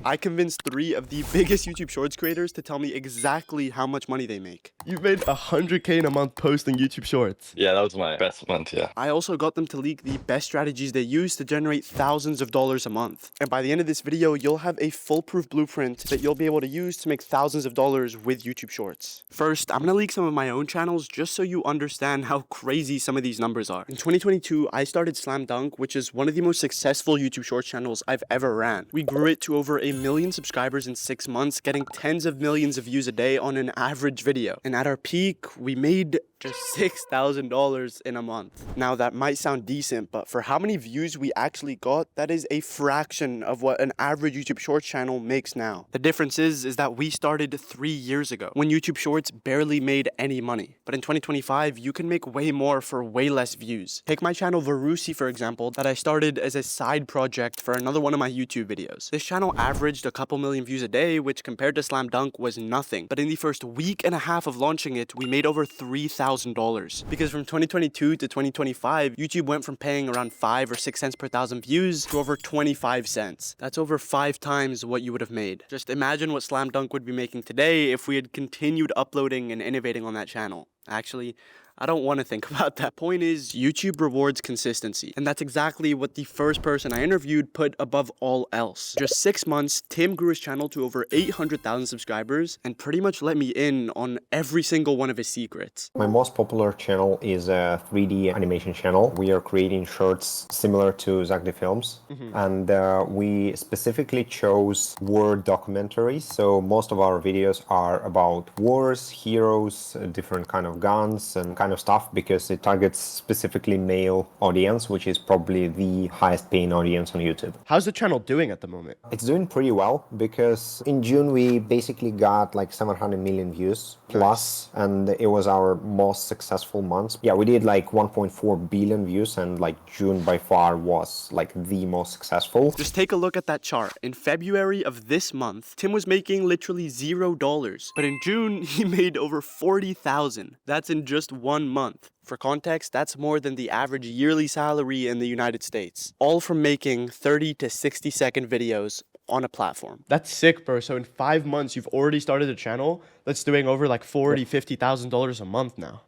I convinced 3 of the biggest YouTube Shorts creators to tell me exactly how much money they make. You've made 100K in a month posting YouTube Shorts. Yeah, that was my best month, yeah. I also got them to leak the best strategies they use to generate thousands of dollars a month. And by the end of this video, you'll have a foolproof blueprint that you'll be able to use to make thousands of dollars with YouTube Shorts. First, I'm gonna leak some of my own channels just so you understand how crazy some of these numbers are. In 2022, I started Slam Dunk, which is one of the most successful YouTube Shorts channels I've ever ran. We grew it to over 1 million subscribers in 6 months, getting tens of millions of views a day on an average video. And at our peak, we made just $6,000 in a month. Now that might sound decent, but for how many views we actually got, that is a fraction of what an average YouTube Shorts channel makes now. The difference is that we started 3 years ago when YouTube Shorts barely made any money. But in 2025, you can make way more for way less views. Take my channel Varusi, for example, that I started as a side project for another one of my YouTube videos. This channel averaged a couple million views a day, which compared to Slam Dunk was nothing. But in the first week and a half of launching it, we made over $3,000. Because from 2022 to 2025, YouTube went from paying around 5 or 6 cents per thousand views to over 25 cents. That's over 5 times what you would have made. Just imagine what Slam Dunk would be making today if we had continued uploading and innovating on that channel. Actually, I don't want to think about that. Point is, YouTube rewards consistency. And that's exactly what the first person I interviewed put above all else. Just 6 months, Tim grew his channel to over 800,000 subscribers and pretty much let me in on every single one of his secrets. My most popular channel is a 3D animation channel. We are creating shorts similar to Zagdi Films. And we specifically chose war documentaries. So most of our videos are about wars, heroes, different kind of guns and kind of stuff, because it targets specifically male audience, which is probably the highest paying audience on YouTube. How's the channel doing at the moment? It's doing pretty well, because in June we basically got like 700 million views plus, and it was our most successful month. Yeah, we did like 1.4 billion views, and like June by far was like the most successful. Just take a look at that chart. In February of this month, Tim was making literally $0. But in June, he made over 40,000. That's in just 1 month. For context, that's more than the average yearly salary in the United States. All from making 30 to 60 second videos on a platform. That's sick, bro. So in 5 months, you've already started a channel that's doing over like $40,000, $50,000 a month now.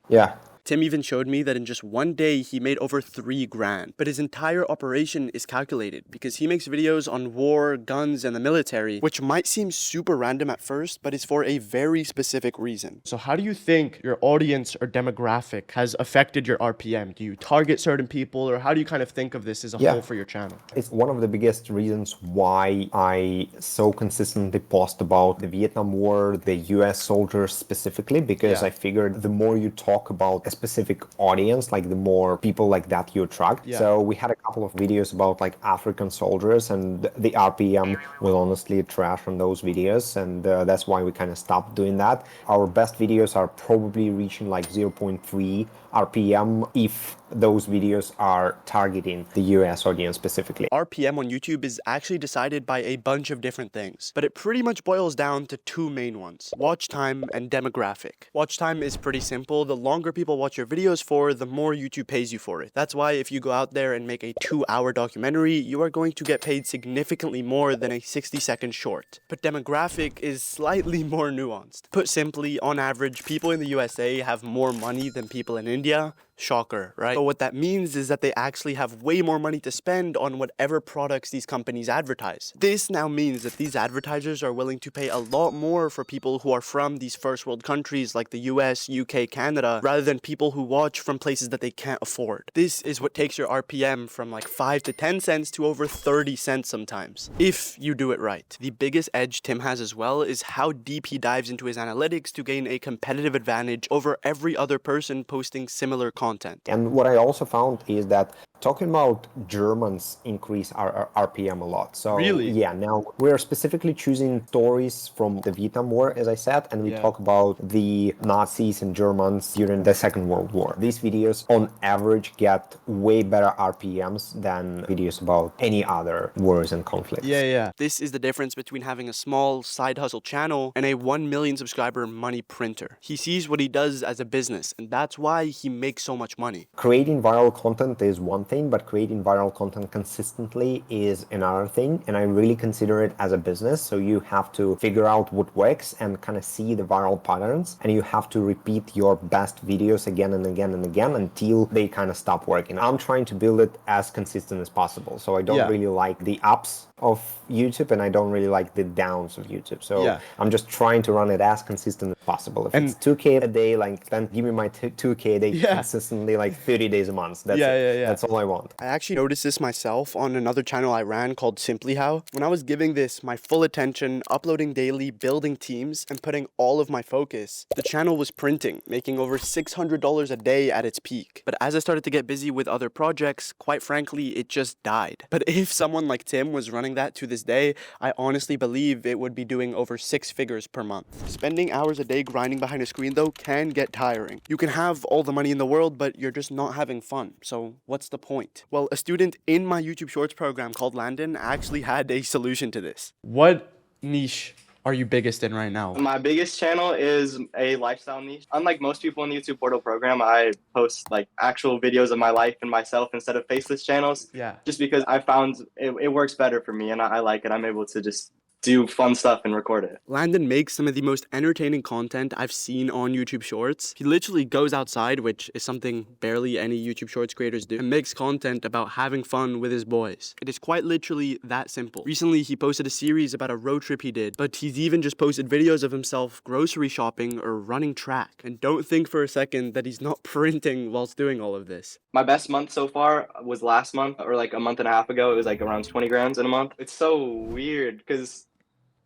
Yeah. Tim even showed me that in just 1 day, he made over 3 grand. But his entire operation is calculated because he makes videos on war, guns, and the military, which might seem super random at first, but is for a very specific reason. So how do you think your audience or demographic has affected your RPM? Do you target certain people, or how do you kind of think of this as a whole for your channel? It's one of the biggest reasons why I so consistently post about the Vietnam War, the US soldiers specifically, because I figured the more you talk about a specific audience, like the more people like that you attract. So we had a couple of videos about like African soldiers, and the RPM was honestly trash on those videos, and that's why we kind of stopped doing that. Our best videos are probably reaching like 0.3 RPM if those videos are targeting the US audience specifically. RPM on YouTube is actually decided by a bunch of different things, but it pretty much boils down to 2 main ones: watch time and demographic. Watch time is pretty simple. The longer people watch your videos for, the more YouTube pays you for it. That's why if you go out there and make a 2-hour documentary, you are going to get paid significantly more than a 60-second short. But demographic is slightly more nuanced. Put simply, on average, people in the USA have more money than people in India. Shocker, right? But what that means is that they actually have way more money to spend on whatever products these companies advertise. This now means that these advertisers are willing to pay a lot more for people who are from these first world countries like the US, UK, Canada, rather than people who watch from places that they can't afford. This is what takes your RPM from like 5 to 10 cents to over 30 cents sometimes, if you do it right. The biggest edge Tim has as well is how deep he dives into his analytics to gain a competitive advantage over every other person posting similar content. And what I also found is that talking about Germans increase our RPM a lot. So really? Yeah, now we're specifically choosing stories from the Vietnam War, as I said, and we talk about the Nazis and Germans during the Second World War. These videos on average get way better RPMs than videos about any other wars and conflicts. This is the difference between having a small side hustle channel and a 1 million subscriber money printer. He sees what he does as a business, and that's why he makes so much money. Creating viral content is one thing, but creating viral content consistently is another thing. And I really consider it as a business. So you have to figure out what works and kind of see the viral patterns. And you have to repeat your best videos again and again and again until they kind of stop working. I'm trying to build it as consistent as possible. So I don't really like the ups of YouTube and I don't really like the downs of YouTube. So I'm just trying to run it as consistent as possible. If it's 2K a day, like then give me my 2K a day consistently, like 30 days a month. That's it. That's all I want. I actually noticed this myself on another channel I ran called Simply How. When I was giving this my full attention, uploading daily, building teams, and putting all of my focus, the channel was printing, making over $600 a day at its peak. But as I started to get busy with other projects, quite frankly, it just died. But if someone like Tim was running that to this day, I honestly believe it would be doing over 6 figures per month. Spending hours a day grinding behind a screen though can get tiring. You can have all the money in the world, but you're just not having fun. So what's the point? Well, a student in my YouTube Shorts program called Landon actually had a solution to this. What niche are you biggest in right now? My biggest channel is a lifestyle niche. Unlike most people in the YouTube Portal program, I post like actual videos of my life and myself instead of faceless channels. Yeah. Just because I found it works better for me and I like it. I'm able to just do fun stuff and record it. Landon makes some of the most entertaining content I've seen on YouTube Shorts. He literally goes outside, which is something barely any YouTube Shorts creators do, and makes content about having fun with his boys. It is quite literally that simple. Recently, he posted a series about a road trip he did, but he's even just posted videos of himself grocery shopping or running track. And don't think for a second that he's not printing whilst doing all of this. My best month so far was last month, or like a month and a half ago. It was like around 20 grams in a month. It's so weird because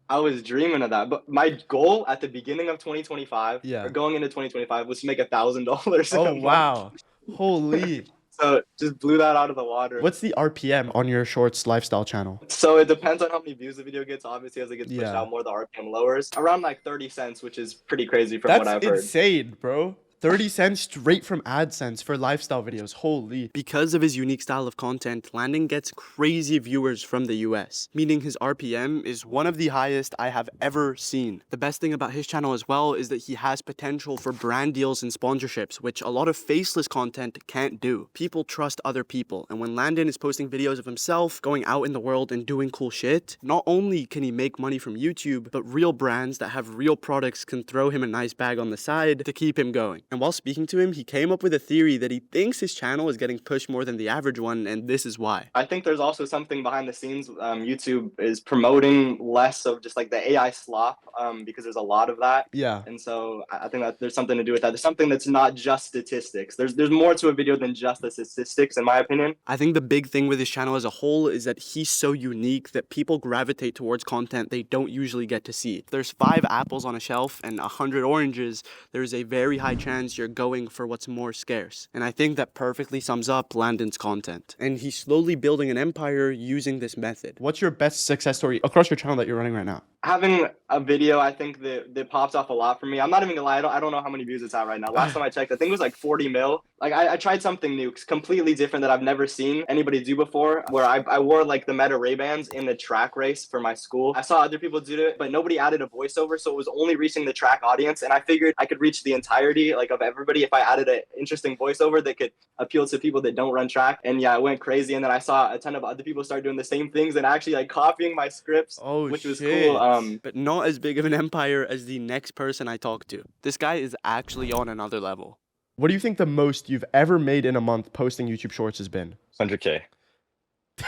I was dreaming of that, but my goal at the beginning of 2025, or going into 2025, was to make $1,000. Oh wow! Holy! So just blew that out of the water. What's the RPM on your Shorts lifestyle channel? So it depends on how many views the video gets. Obviously, as it gets pushed out more, the RPM lowers. Around like 30 cents, which is pretty crazy from what I've heard. That's insane, bro. 30 cents straight from AdSense for lifestyle videos. Holy. Because of his unique style of content, Landon gets crazy viewers from the US, meaning his RPM is one of the highest I have ever seen. The best thing about his channel as well is that he has potential for brand deals and sponsorships, which a lot of faceless content can't do. People trust other people, and when Landon is posting videos of himself, going out in the world and doing cool shit, not only can he make money from YouTube, but real brands that have real products can throw him a nice bag on the side to keep him going. And while speaking to him, he came up with a theory that he thinks his channel is getting pushed more than the average one, and this is why. I think there's also something behind the scenes. YouTube is promoting less of just like the AI slop because there's a lot of that. Yeah. And so I think that there's something to do with that. There's something that's not just statistics. There's more to a video than just the statistics, in my opinion. I think the big thing with his channel as a whole is that he's so unique that people gravitate towards content they don't usually get to see. If there's 5 apples on a shelf and 100 oranges, there's a very high chance you're going for what's more scarce. And I think that perfectly sums up Landon's content. And he's slowly building an empire using this method. What's your best success story across your channel that you're running right now? Having a video, I think that pops off a lot for me. I'm not even gonna lie, I don't know how many views it's at right now. Last time I checked, I think it was like 40 mil. Like I tried something new, completely different that I've never seen anybody do before, where I wore like the Meta Ray-Bans in the track race for my school. I saw other people do it, but nobody added a voiceover, so it was only reaching the track audience. And I figured I could reach the entirety like of everybody if I added an interesting voiceover that could appeal to people that don't run track. And yeah, it went crazy. And then I saw a ton of other people start doing the same things and actually like copying my scripts, which was cool. But not as big of an empire as the next person I talked to. This guy is actually on another level. What do you think the most you've ever made in a month posting YouTube Shorts has been? 100K.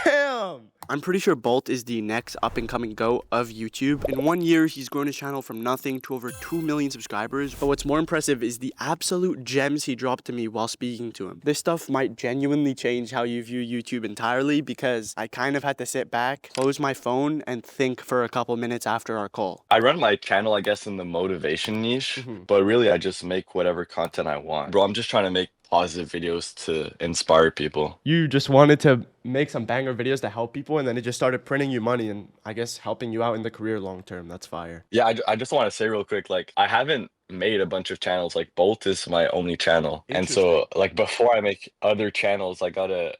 Damn! I'm pretty sure Bolt is the next up-and-coming GOAT of YouTube. In 1 year, he's grown his channel from nothing to over 2 million subscribers. But what's more impressive is the absolute gems he dropped to me while speaking to him. This stuff might genuinely change how you view YouTube entirely because I kind of had to sit back, close my phone, and think for a couple minutes after our call. I run my channel, I guess, in the motivation niche, but really I just make whatever content I want. Bro, I'm just trying to make positive videos to inspire people. You just wanted to make some banger videos to help people, and then it just started printing you money and I guess helping you out in the career long term. That's fire. Yeah, I just want to say real quick, like I haven't made a bunch of channels. Like Bolt is my only channel. And so like before I make other channels, I gotta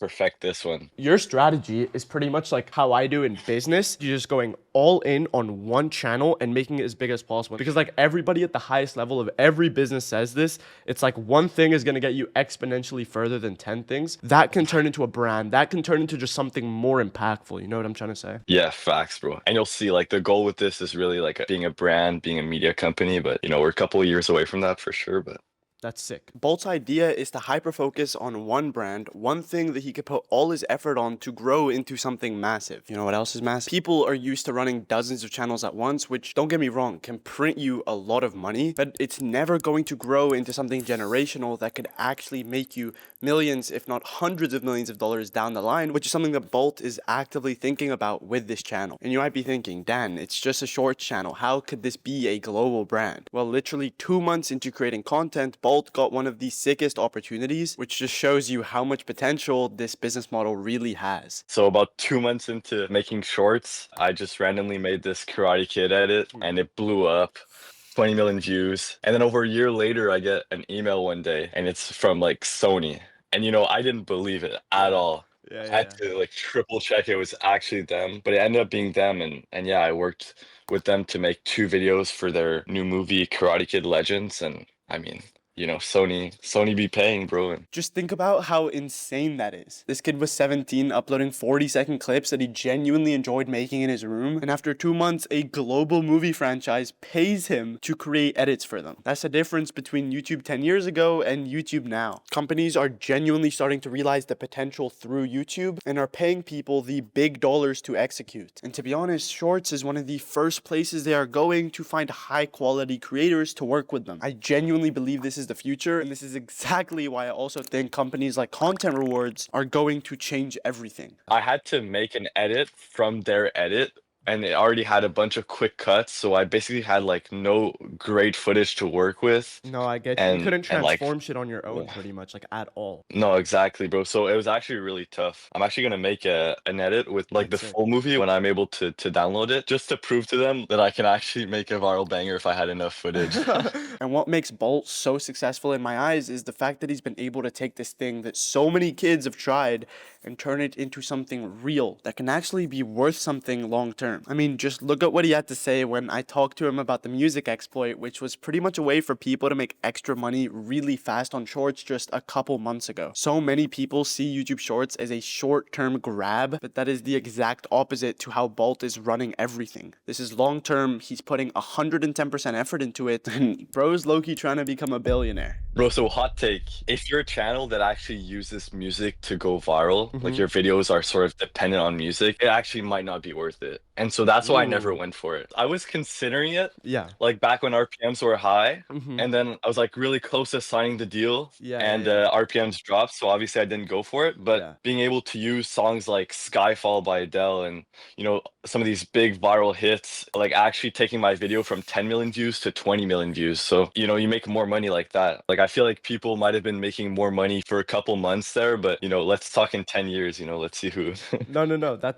perfect this one. Your strategy is pretty much like how I do in business. You're just going all in on one channel and making it as big as possible. Because like everybody at the highest level of every business says this, it's like one thing is going to get you exponentially further than 10 things. That can turn into a brand. That can turn into just something more impactful. You know what I'm trying to say? Yeah, facts, bro. And you'll see, like, the goal with this is really like being a brand, being a media company. But, you know, we're a couple of years away from that for sure. But That's sick. Bolt's idea is to hyper-focus on one brand, one thing that he could put all his effort on to grow into something massive. You know what else is massive? People are used to running dozens of channels at once, which, don't get me wrong, can print you a lot of money, but it's never going to grow into something generational that could actually make you millions, if not hundreds of millions of dollars down the line, which is something that Bolt is actively thinking about with this channel. And you might be thinking, Dan, it's just a shorts channel. How could this be a global brand? Well, literally 2 months into creating content, Bolt got one of the sickest opportunities, which just shows you how much potential this business model really has. so about 2 months into making shorts, I just randomly made this Karate Kid edit and it blew up. 20 million views. And then over a year later, I get an email one day and it's from like Sony. And you know, I didn't believe it at all. I had to like triple check it was actually them, but it ended up being them. And yeah, I worked with them to make 2 videos for their new movie, Karate Kid Legends. And I mean, you know, Sony be paying, bro. And Just think about how insane that is. This kid was 17, uploading 40-second clips that he genuinely enjoyed making in his room, and after 2 months, a global movie franchise pays him to create edits for them. That's the difference between YouTube 10 years ago and YouTube now. Companies are genuinely starting to realize the potential through YouTube and are paying people the big dollars to execute. And to be honest, Shorts is one of the first places they are going to find high-quality creators to work with them. I genuinely believe this is the future, and this is exactly why I also think companies like Content Rewards are going to change everything. I had to make an edit from their edit, and it already had a bunch of quick cuts, so I basically had like no great footage to work with. No, I get you. You couldn't And like transform shit on your own pretty much, like at all. no, exactly, bro. So it was actually really tough. I'm actually gonna make an edit with like the That's sick. full movie when I'm able to download it, just to prove to them that I can actually make a viral banger if I had enough footage. And what makes Bolt so successful in my eyes is the fact that he's been able to take this thing that so many kids have tried and turn it into something real that can actually be worth something long term. I mean, just look at what he had to say when I talked to him about the music exploit, which was pretty much a way for people to make extra money really fast on shorts just a couple months ago. So many people see YouTube Shorts as a short-term grab, but that is the exact opposite to how Bolt is running everything. This is long-term. He's putting 110% effort into it, and bro's low-key trying to become a billionaire. Bro, so hot take. If you're a channel that actually uses music to go viral, like your videos are sort of dependent on music, it actually might not be worth it. And so that's why I never went for it. I was considering it, Yeah. like back when RPMs were high, and then I was like really close to signing the deal, and RPMs dropped, so obviously I didn't go for it. But being able to use songs like Skyfall by Adele and, you know, some of these big viral hits, like actually taking my video from 10 million views to 20 million views. So, you know, you make more money like that. Like I feel like people might have been making more money for a couple months there, but you know, let's talk in 10 years, you know, let's see who No.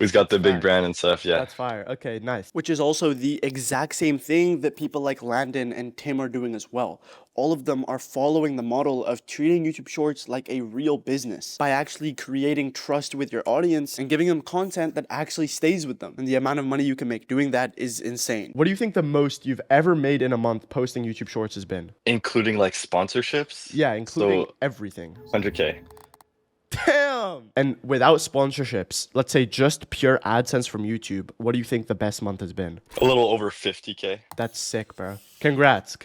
who's got the big fire. brand and stuff. Yeah. That's fire. Okay, nice. Which is also the exact same thing that people like Landon and Tim are doing as well. All of them are following the model of treating YouTube Shorts like a real business by actually creating trust with your audience and giving them content that actually stays with them. And the amount of money you can make doing that is insane. What do you think the most you've ever made in a month posting YouTube Shorts has been? Including like sponsorships. Yeah, including So everything. 100K. Damn! And without sponsorships, let's say just pure AdSense from YouTube, what do you think the best month has been? A little over 50K. That's sick, bro. Congrats.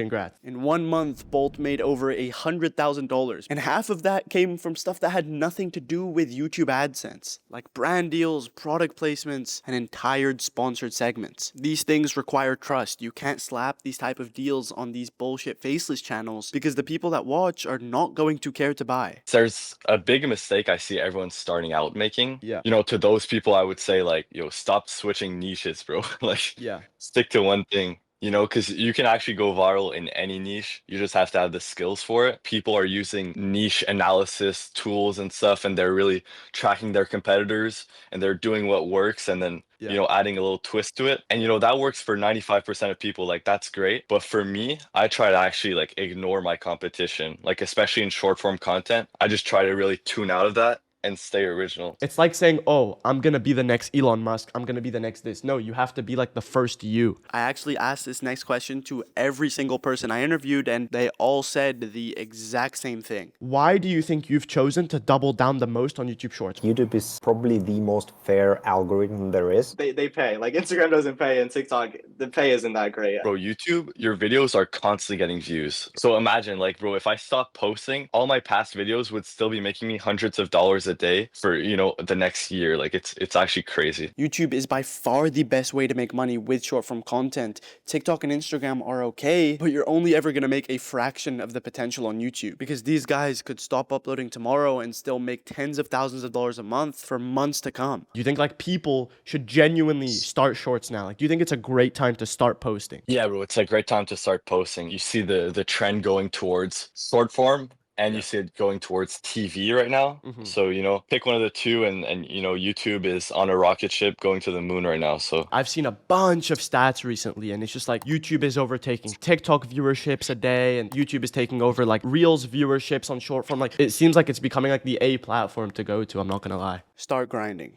In 1 month, Bolt made over $100,000, and half of that came from stuff that had nothing to do with YouTube AdSense, like brand deals, product placements, and entire sponsored segments. These things require trust. You can't slap these type of deals on these bullshit faceless channels because the people that watch are not going to care to buy. There's a big mistake I see everyone starting out making. Yeah. You know, to those people, I would say like, yo, stop switching niches, bro. Like, Yeah. stick to one thing. You know, because you can actually go viral in any niche. You just have to have the skills for it. People are using niche analysis tools and stuff, and they're really tracking their competitors, and they're doing what works, and then you know, adding a little twist to it. And you know, that works for 95% of people. Like, that's great. But for me, I try to actually like ignore my competition, like especially in short form content. I just try to really tune out of that and stay original. It's like saying, oh, I'm going to be the next Elon Musk. I'm going to be the next this. No, you have to be like the first you. I actually asked this next question to every single person I interviewed, and they all said the exact same thing. Why do you think you've chosen to double down the most on YouTube Shorts? YouTube is probably the most fair algorithm there is. They pay. Like Instagram doesn't pay, and TikTok, the pay isn't that great. Bro, YouTube, your videos are constantly getting views. So imagine, like, bro, if I stopped posting, all my past videos would still be making me hundreds of dollars a day for, you know, the next year. Like, it's actually crazy. YouTube is by far the best way to make money with short form content. TikTok and Instagram are okay, but you're only ever going to make a fraction of the potential on YouTube, because these guys could stop uploading tomorrow and still make tens of thousands of dollars a month for months to come. Do you think like people should genuinely start shorts now? Like, do you think it's a great time to start posting? Yeah, bro, it's a great time to start posting. You see the trend going towards short form, and you see it going towards TV right now. So, you know, pick one of the two, and you know, YouTube is on a rocket ship going to the moon right now. So I've seen a bunch of stats recently, and it's just like YouTube is overtaking TikTok viewerships a day, and YouTube is taking over like Reels viewerships on short form. Like, it seems like it's becoming like the A platform to go to. I'm not gonna lie. Start grinding.